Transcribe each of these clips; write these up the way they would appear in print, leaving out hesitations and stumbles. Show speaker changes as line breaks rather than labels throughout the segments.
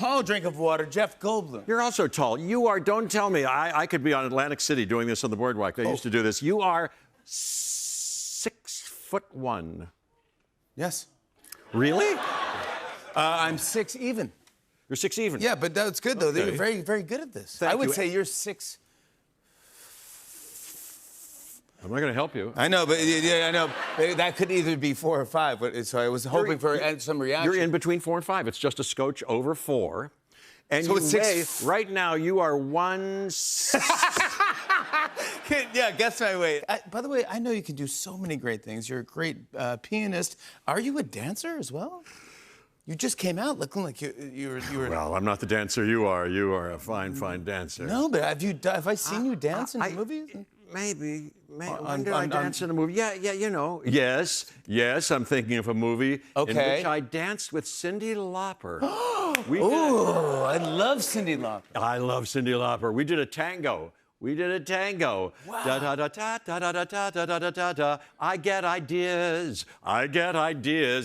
tall drink of water, Jeff Goldblum.
You're also tall. You are, don't tell me, I could be on Atlantic City doing this on the boardwalk. They used to do this. You are 6'1".
Yes.
Really?
I'm 6 even.
You're 6 even.
Yeah, but that's good, though.
Okay.
You're very, very good at this.
Thank
I would
you.
say you're 6.
I'm not going to help you.
I know, but yeah, I know. That could either be 4 or 5, but so I was hoping for some reaction.
You're in between 4 and 5. It's just a scotch over 4. And
So
you
it's 6.
weigh, right now, you are 1...
Yeah, guess my weight. By the way, I know you can do so many great things. You're a great pianist. Are you a dancer as well? You just came out looking like you were.
Well, I'm not the dancer you are. You are a fine, fine dancer.
No, but have I seen you dance in movies?
Maybe.
On-
When did I
on-
dance in a movie? Yeah, you know. Yes, I'm thinking of a movie in which I danced with Cyndi Lauper.
Oh, I love Cyndi Lauper.
I love Cyndi Lauper. We did a tango. Wow. Da da da da da da da da da da da da. I get ideas.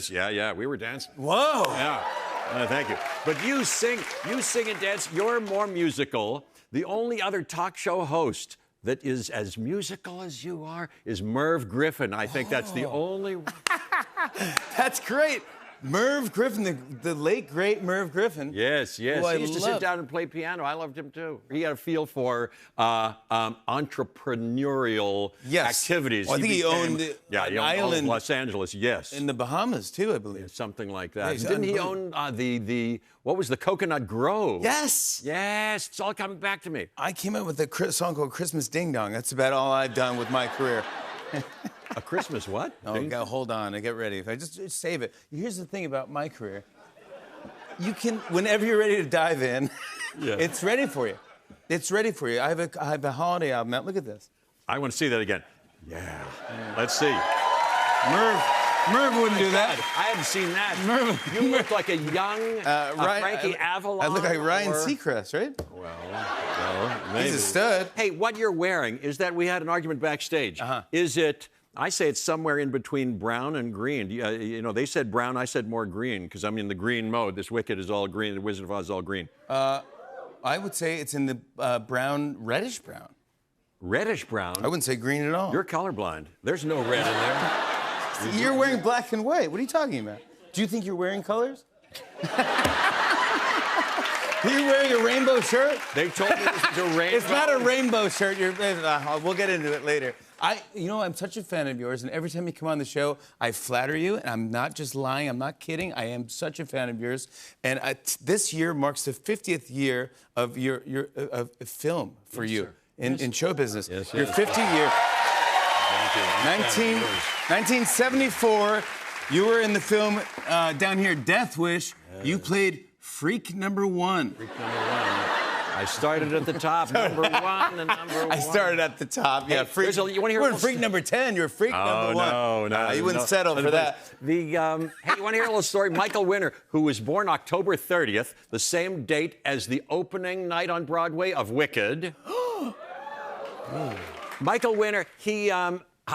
Yeah. We were dancing.
Whoa.
Yeah. Thank you. But you sing and dance. You're more musical. The only other talk show host that is as musical as you are is Merv Griffin. I think that's the only one.
That's great. Merv Griffin, the late, great Merv Griffin.
Yes.
Who
He used to sit down and play piano. I loved him, too. He had a feel for entrepreneurial activities.
Well, I think he owned
an
island
Los Angeles, yes.
in the Bahamas, too, I believe.
Yeah, something like that.
Yeah,
Didn't he own what was the Coconut Grove?
Yes.
Yes, it's all coming back to me.
I came up with a song called Christmas Ding Dong. That's about all I've done with my career.
A Christmas what?
Oh, hold on. Get ready. If I just save it. Here's the thing about my career. You can, whenever you're ready to dive in, it's ready for you. It's ready for you. I have a holiday album out. Look at this.
I want to see that again. Yeah. Let's see.
Merv wouldn't do that.
I haven't seen that. You look like a young Frankie Avalon.
I look like Ryan Seacrest, right?
Well, maybe.
He's a stud.
Hey, what you're wearing, is that we had an argument backstage. Is it, I say it's somewhere in between brown and green. You know, they said brown, I said more green, because I'm in the green mode. This Wicked is all green, the Wizard of Oz is all green.
I would say it's in the reddish brown.
Reddish brown?
I wouldn't say green at all.
You're colorblind. There's no red in there.
You're wearing black and white. What are you talking about? Do you think you're wearing colors? Are you wearing a rainbow shirt?
They told me this was a rainbow.
It's not a rainbow shirt. We'll get into it later. I'm such a fan of yours, and every time you come on the show, I flatter you, and I'm not just lying. I'm not kidding. I am such a fan of yours, and this year marks the 50th year of your film for you in show business.
Yes,
your 50 year.
Thank you.
1974, you were in the film down here, Death Wish. You played Freak number 1.
Freak number 1. I started at the top, number 1 and number 1.
I started at the top, yeah. Freak.
You want to hear?
We're Freak number 10. You're Freak number 1.
No.
You wouldn't settle for that.
Hey, you want to hear a little story? Michael Winner, who was born October 30th, the same date as the opening night on Broadway of Wicked. Michael Winner,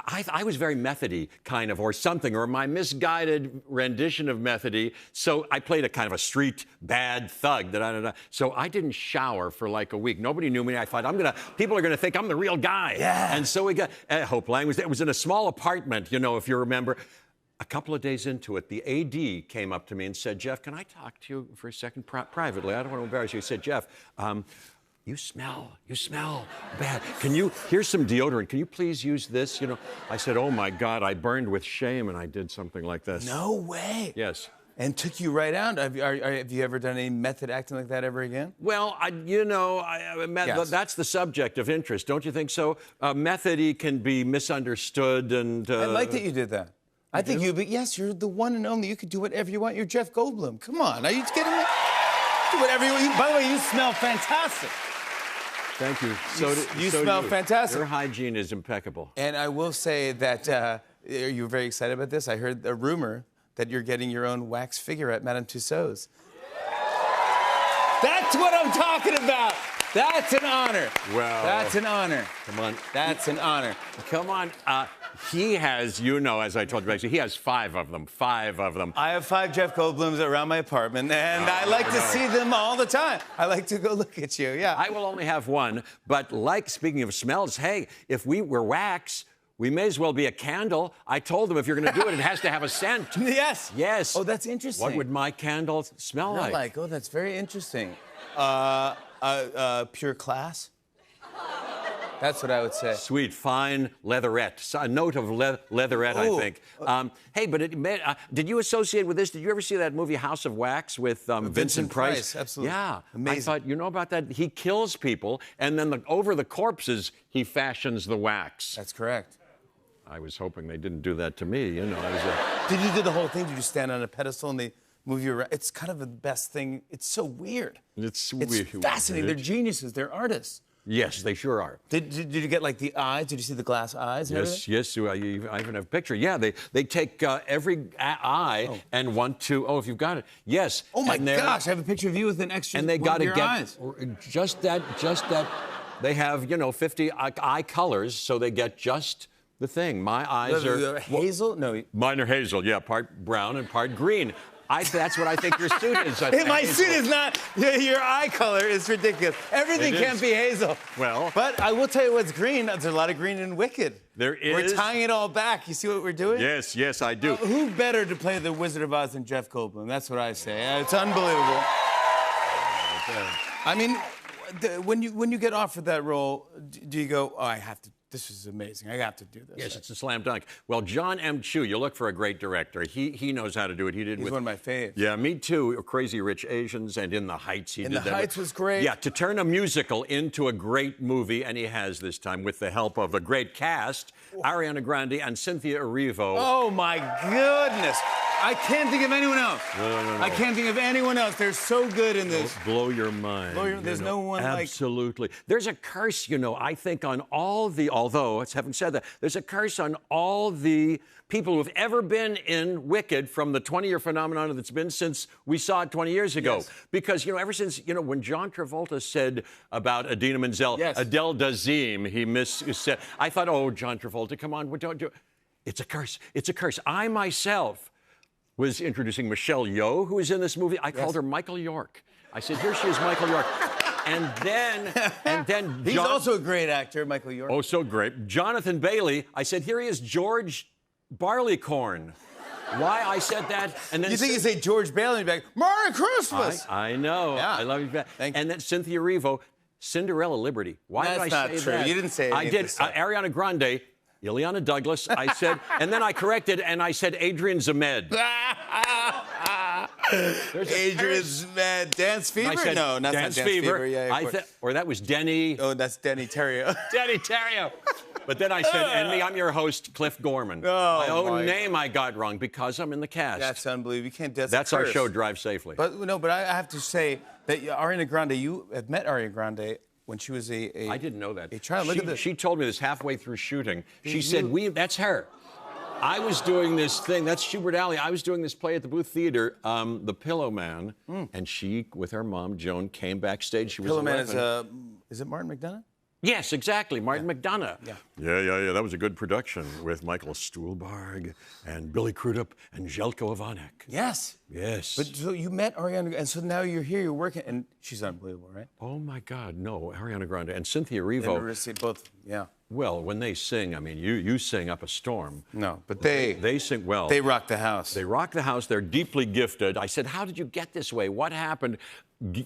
I was very methody, kind of, or something, or my misguided rendition of methody. So I played a kind of a street bad thug. So I didn't shower for like a week. Nobody knew me. I thought people are gonna think I'm the real guy.
Yeah.
And so we got Hope Lang it was in a small apartment, you know, if you remember. A couple of days into it, the AD came up to me and said, "Jeff, can I talk to you for a second privately? I don't want to embarrass you." He said, "Jeff, you smell bad. Here's some deodorant. Can you please use this?" You know, I said, "Oh my God, I burned with shame and I did something like this."
No way.
Yes.
And took you right out. Have you ever done any method acting like that ever again?
Well, that's the subject of interest, don't you think so? Methody can be misunderstood and...
I like that you did that. I think yes, you're the one and only. You could do whatever you want. You're Jeff Goldblum. Come on, are you kidding me? Do whatever you want. By the way, you smell fantastic.
Thank you.
You smell fantastic.
Your hygiene is impeccable.
And I will say that you're very excited about this. I heard a rumor that you're getting your own wax figure at Madame Tussauds. That's what I'm talking about. That's an honor.
Well,
that's an honor.
Come on.
That's an honor.
Come on. he has, you know, as I told you, he has 5 of them. 5 of them.
I have 5 Jeff Goldblums around my apartment, and I like to see them all the time. I like to go look at you, yeah.
I will only have 1, but like, speaking of smells, hey, if we were wax, we may as well be a candle. I told them if you're going to do it, it has to have a scent.
Yes.
Yes.
Oh, that's interesting.
What would my candle smell like?
Oh, that's very interesting. Pure class? That's what I would say.
Sweet, fine leatherette. A note of leatherette,
Ooh.
I think. Hey, but did you associate with this? Did you ever see that movie House of Wax with Vincent Price?
Absolutely.
Yeah.
Amazing.
I thought, you know about that? He kills people, and then over the corpses, he fashions the wax.
That's correct.
I was hoping they didn't do that to me, you know.
Did you do the whole thing? Did you stand on a pedestal and they move you around? It's kind of the best thing. It's so weird.
It's
It's fascinating. They're geniuses. They're artists.
Yes, they sure are.
Did you get like the eyes? Did you see the glass eyes? And
Yes. I even have a picture. Yeah, they take every eye and want to. Oh, if you've got it. Yes.
Oh my gosh! I have a picture of you with an extra.
And they
got to
get
eyes.
just that. They have 50 eye colors, so they get just the thing. My eyes are
hazel. No,
mine are hazel. Yeah, part brown and part green. That's what I think your suit is.
My suit is not. Your eye color is ridiculous. Everything can't be hazel.
Well,
but I will tell you what's green. There's a lot of green in Wicked.
There is.
We're tying it all back. You see what we're doing?
Yes, I do.
Who better to play the Wizard of Oz than Jeff Goldblum? That's what I say. It's unbelievable. I mean, when you get offered that role, do you go, oh, I have to? This is amazing. I have to do this.
Yes, it's a slam dunk. Well, John M. Chu, you look for a great director. He knows how to do it. He's
one of my faves.
Yeah, me too. Crazy Rich Asians and In the Heights.
In the Heights was great.
Yeah, to turn a musical into a great movie, and he has this time with the help of a great cast, Ariana Grande and Cynthia Erivo.
Oh my goodness. I can't think of anyone else.
No.
I can't think of anyone else. They're so good in this.
Blow your mind.
There's no one like.
Absolutely. There's a curse, I think, on all the, although, having said that, there's a curse on all the people who've ever been in Wicked from the 20-year phenomenon that's been since we saw it 20 years ago.
Yes.
Because, ever since, when John Travolta said about Idina Menzel,
yes.
Adele Dazeem, he said, I thought, oh, John Travolta, come on, don't do it. It's a curse. It's a curse. I myself was introducing Michelle Yeoh, who was in this movie. I called her Michael York. I said, here she is, Michael York. And then
He's also a great actor, Michael York.
Oh, so great. Jonathan Bailey, I said, here he is, George Barleycorn. Why I said that, and then
you think you say George Bailey and be like, Merry Christmas.
I know.
Yeah.
I love you.
Thank you.
And then Cynthia Erivo, Cinderella Liberty. Why did I say that?
That's not true. You didn't say it.
I did. Ariana Grande, Ileana Douglas. I said, and then I corrected and I said Adrian Zemed.
Adrian Zemed. Dance Fever?
Said,
no, not
Dance Fever.
Yeah,
or that was Denny.
Oh, that's Denny Terrio.
Denny Terrio. But then I said, and me, I'm your host, Cliff Gorman. My own name I got wrong because I'm in the cast.
That's unbelievable. You can't.
That's our show, Drive Safely.
But I have to say that Ariana Grande, you have met Ariana Grande when she was a
I didn't know that.
A child. Look at this.
She told me this halfway through shooting. She said, that's her. I was doing this thing. That's Schubert Alley. I was doing this play at the Booth Theater, The Pillow Man, and she, with her mom, Joan, came backstage. She was
Pillow Man
11.
is it Martin McDonagh?
Yes, exactly. Martin McDonagh.
Yeah.
That was a good production with Michael Stuhlbarg and Billy Crudup and Željko Ivanek.
Yes.
Yes.
But so you met Ariana, and so now you're here, you're working, and she's unbelievable, right?
Oh my God, no, Ariana Grande and Cynthia Erivo.
Both, yeah.
Well, when they sing, I mean, you sing up a storm.
No, but they
sing well.
They rock the house.
They rock the house. They're deeply gifted. I said, how did you get this way? What happened?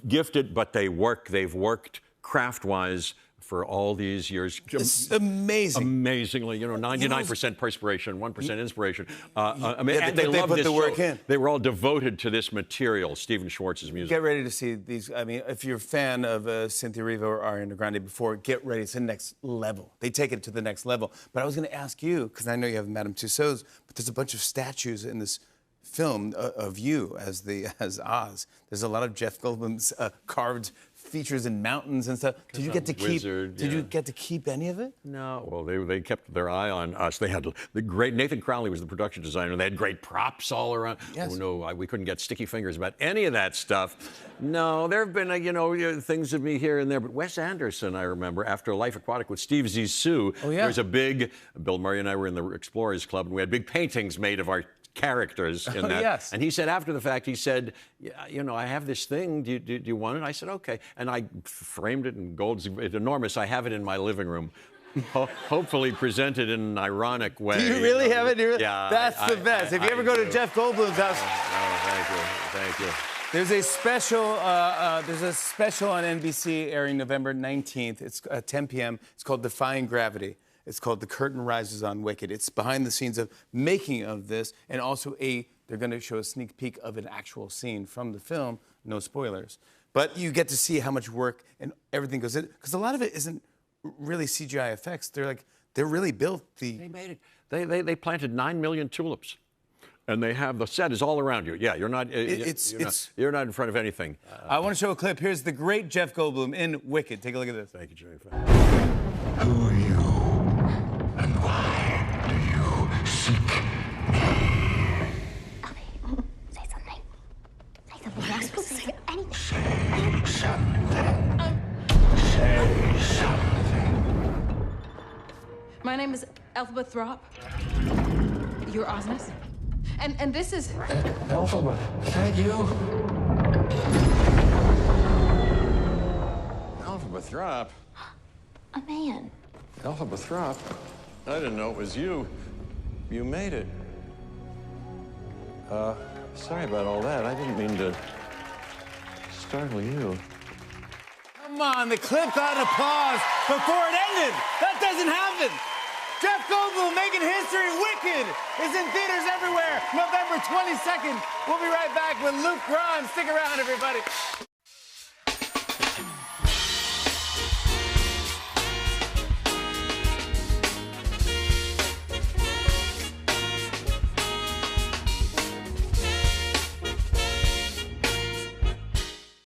Gifted, but they've worked craft-wise for all these years.
It's amazing.
Amazingly, 99% perspiration, 1% inspiration. And
they
love
put
this
the work
show.
in.
They were all devoted to this material, Stephen Schwartz's music.
Get ready to see these. I mean, if you're a fan of Cynthia Erivo or Ariana Grande before, get ready. It's the next level. They take it to the next level. But I was going to ask you, because I know you have Madame Tussauds, but there's a bunch of statues in this film of you as Oz. There's a lot of Jeff Goldblum's carved features in mountains and stuff. Did you get to keep?
wizard,
Did you
yeah.
get to keep any of it?
No, well, they kept their eye on us. They had the great Nathan Crowley was the production designer. They had great props all around.
Yes.
Oh no, we couldn't get sticky fingers about any of that stuff. No, there have been things of me here and there. But Wes Anderson, I remember, after Life Aquatic with Steve Zissou,
Oh, yeah.
there was a big. Bill Murray and I were in the Explorers Club, and we had big paintings made of our characters in that.
Yes.
And he said after the fact, he said, yeah, I have this thing. Do you want it? I said, okay. And I framed it in gold. It's enormous. I have it in my living room. Hopefully presented in an ironic way.
Do you really have it?
Yeah.
That's the best. If you ever go to Jeff Goldblum's house.
Oh, thank you.
There's a special on NBC airing November 19th. It's at 10 p.m. It's called Defying Gravity. It's called The Curtain Rises on Wicked. It's behind the scenes of making of this, and also they're going to show a sneak peek of an actual scene from the film. No spoilers. But you get to see how much work and everything goes in, because a lot of it isn't really CGI effects. They're really built.
They made it. They planted 9 million tulips. And they have the set is all around you. Yeah, you're not in front of anything.
I want to show a clip. Here's the great Jeff Goldblum in Wicked. Take a look at this.
Thank you, Jerry.
Who are you? And why do you seek
Okay, say something. Say something. You're not supposed to say anything.
Say something.
My name is Elphaba Throp. You're Osmus. And this is...
Elphaba, is that you?
Elphaba Throp.
A man.
Elphaba Throp. I didn't know it was you. You made it. Sorry about all that. I didn't mean to startle you.
Come on, the clip got an applause before it ended. That doesn't happen. Jeff Goldblum making history. Wicked is in theaters everywhere. November 22nd. We'll be right back with Luke Braun. Stick around, everybody.